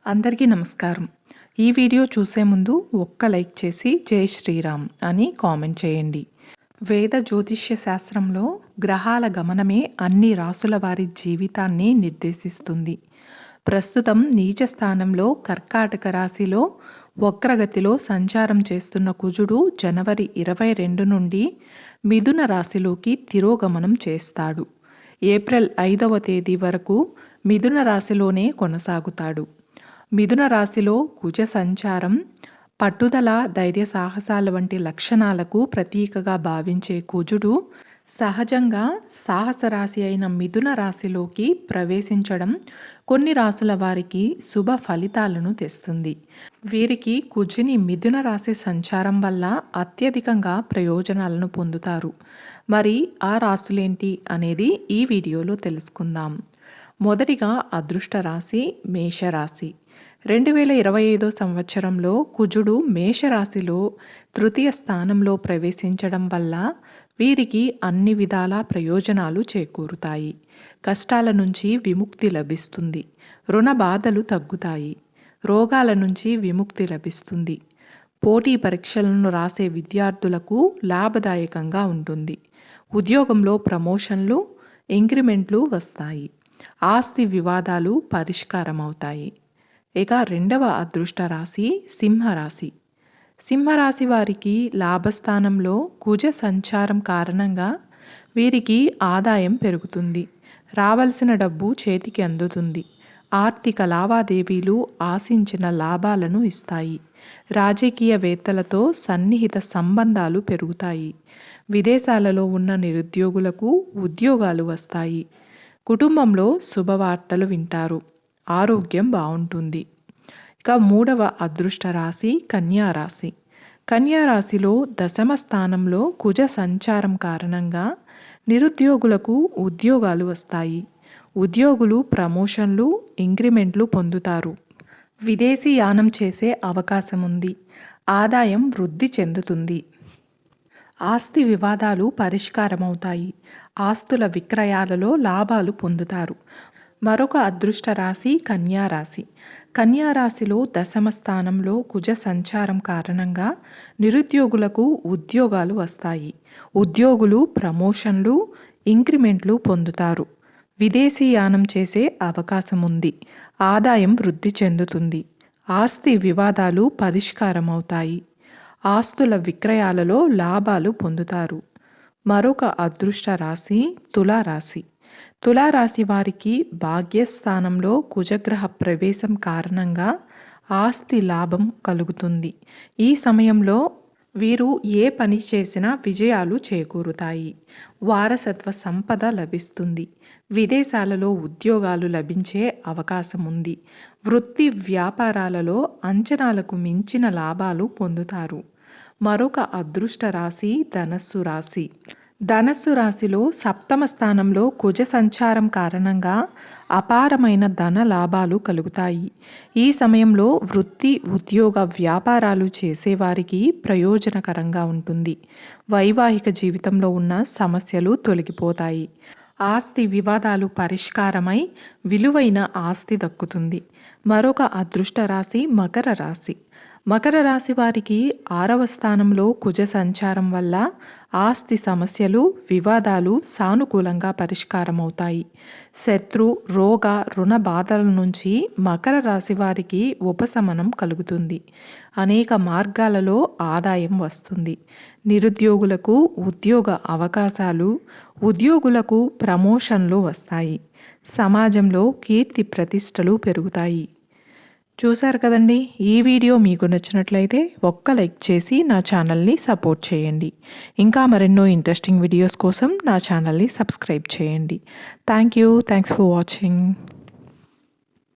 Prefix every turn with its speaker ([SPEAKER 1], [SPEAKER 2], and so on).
[SPEAKER 1] అందరికీ నమస్కారం. ఈ వీడియో చూసే ముందు ఒక్క లైక్ చేసి జై శ్రీరామ్ అని కామెంట్ చేయండి. వేద జ్యోతిష్య శాస్త్రంలో గ్రహాల గమనమే అన్ని రాసుల వారి జీవితాన్ని నిర్దేశిస్తుంది. ప్రస్తుతం నీచ స్థానంలో కర్కాటక రాశిలో వక్రగతిలో సంచారం చేస్తున్న కుజుడు జనవరి 22 నుండి మిథున రాశిలోకి తిరోగమనం చేస్తాడు. ఏప్రిల్ 5వ తేదీ వరకు మిథున రాశిలోనే కొనసాగుతాడు. మిథున రాశిలో కుజ సంచారం పట్టుదల, ధైర్య సాహసాల వంటి లక్షణాలకు ప్రతీకగా భావించే కుజుడు సహజంగా సాహస రాశి అయిన మిథున రాశిలోకి ప్రవేశించడం కొన్ని రాశుల వారికి శుభ ఫలితాలను తెస్తుంది. వీరికి కుజుని మిథున రాశి సంచారం వల్ల అత్యధికంగా ప్రయోజనాలను పొందుతారు. మరి ఆ రాశులేంటి అనేది ఈ వీడియోలో తెలుసుకుందాం. మొదటిగా అదృష్ట రాశి మేషరాశి. 2025 సంవత్సరంలో కుజుడు మేషరాశిలో తృతీయ స్థానంలో ప్రవేశించడం వల్ల వీరికి అన్ని విధాల ప్రయోజనాలు చేకూరుతాయి. కష్టాల నుంచి విముక్తి లభిస్తుంది. రుణ బాధలు తగ్గుతాయి. రోగాల నుంచి విముక్తి లభిస్తుంది. పోటీ పరీక్షలను రాసే విద్యార్థులకు లాభదాయకంగా ఉంటుంది. ఉద్యోగంలో ప్రమోషన్లు, ఇంక్రిమెంట్లు వస్తాయి. ఆస్తి వివాదాలు పరిష్కారమవుతాయి. ఇక రెండవ అదృష్ట రాశి సింహరాశి. సింహరాశి వారికి లాభస్థానంలో కుజ సంచారం కారణంగా వీరికి ఆదాయం పెరుగుతుంది. రావాల్సిన డబ్బు చేతికి అందుతుంది. ఆర్థిక లావాదేవీలు ఆశించిన లాభాలను ఇస్తాయి. రాజకీయవేత్తలతో సన్నిహిత సంబంధాలు పెరుగుతాయి. విదేశాలలో ఉన్న నిరుద్యోగులకు ఉద్యోగాలు వస్తాయి. కుటుంబంలో శుభవార్తలు వింటారు. ఆరోగ్యం బాగుంటుంది. ఇక మూడవ అదృష్ట రాశి కన్యారాశి. కన్యారాశిలో దశమ స్థానంలో కుజ సంచారం కారణంగా నిరుద్యోగులకు ఉద్యోగాలు వస్తాయి. ఉద్యోగులు ప్రమోషన్లు, ఇంక్రిమెంట్లు పొందుతారు. విదేశీ యానం చేసే అవకాశం ఉంది. ఆదాయం వృద్ధి చెందుతుంది. ఆస్తి వివాదాలు పరిష్కారమవుతాయి. ఆస్తుల విక్రయాలలో లాభాలు పొందుతారు. మరొక అదృష్ట రాశి కన్యారాశి. కన్యారాశిలో దశమ స్థానంలో కుజ సంచారం కారణంగా నిరుద్యోగులకు ఉద్యోగాలు వస్తాయి. ఉద్యోగులు ప్రమోషన్లు, ఇంక్రిమెంట్లు పొందుతారు. విదేశీ యానం చేసే అవకాశం ఉంది. ఆదాయం వృద్ధి చెందుతుంది. ఆస్తి వివాదాలు పరిష్కారమవుతాయి. ఆస్తుల విక్రయాలలో లాభాలు పొందుతారు. మరొక అదృష్ట రాశి తులారాశి. తులారాశి వారికి భాగ్యస్థానంలో కుజగ్రహ ప్రవేశం కారణంగా ఆస్తి లాభం కలుగుతుంది. ఈ సమయంలో వీరు ఏ పని చేసినా విజయాలు చేకూరుతాయి. వారసత్వ సంపద లభిస్తుంది. విదేశాలలో ఉద్యోగాలు లభించే అవకాశం ఉంది. వృత్తి వ్యాపారాలలో అంచనాలకు మించిన లాభాలు పొందుతారు. మరొక అదృష్ట రాశి ధనస్సు రాశి. ధనస్సు రాశిలో సప్తమ స్థానంలో కుజ సంచారం కారణంగా అపారమైన ధన లాభాలు కలుగుతాయి. ఈ సమయంలో వృత్తి, ఉద్యోగ, వ్యాపారాలు చేసేవారికి ప్రయోజనకరంగా ఉంటుంది. వైవాహిక జీవితంలో ఉన్న సమస్యలు తొలగిపోతాయి. ఆస్తి వివాదాలు పరిష్కారమై విలువైన ఆస్తి దక్కుతుంది. మరొక అదృష్ట రాశి మకర రాశి. మకర రాశి వారికి 6వ స్థానంలో కుజ సంచారం వల్ల ఆస్తి సమస్యలు, వివాదాలు సానుకూలంగా పరిష్కారమవుతాయి. శత్రు, రోగ, రుణ బాధల నుంచి మకర రాశి వారికి ఉపశమనం కలుగుతుంది. అనేక మార్గాలలో ఆదాయం వస్తుంది. నిరుద్యోగులకు ఉద్యోగ అవకాశాలు, ఉద్యోగులకు ప్రమోషన్లు వస్తాయి. సమాజంలో కీర్తి ప్రతిష్టలు పెరుగుతాయి. చూశారు కదండి. ఈ వీడియో మీకు నచ్చినట్లయితే ఒక్క లైక్ చేసి నా ఛానల్ని సపోర్ట్ చేయండి. ఇంకా మరెన్నో ఇంట్రెస్టింగ్ వీడియోస్ కోసం నా ఛానల్ని సబ్స్క్రైబ్ చేయండి. Thanks for watching.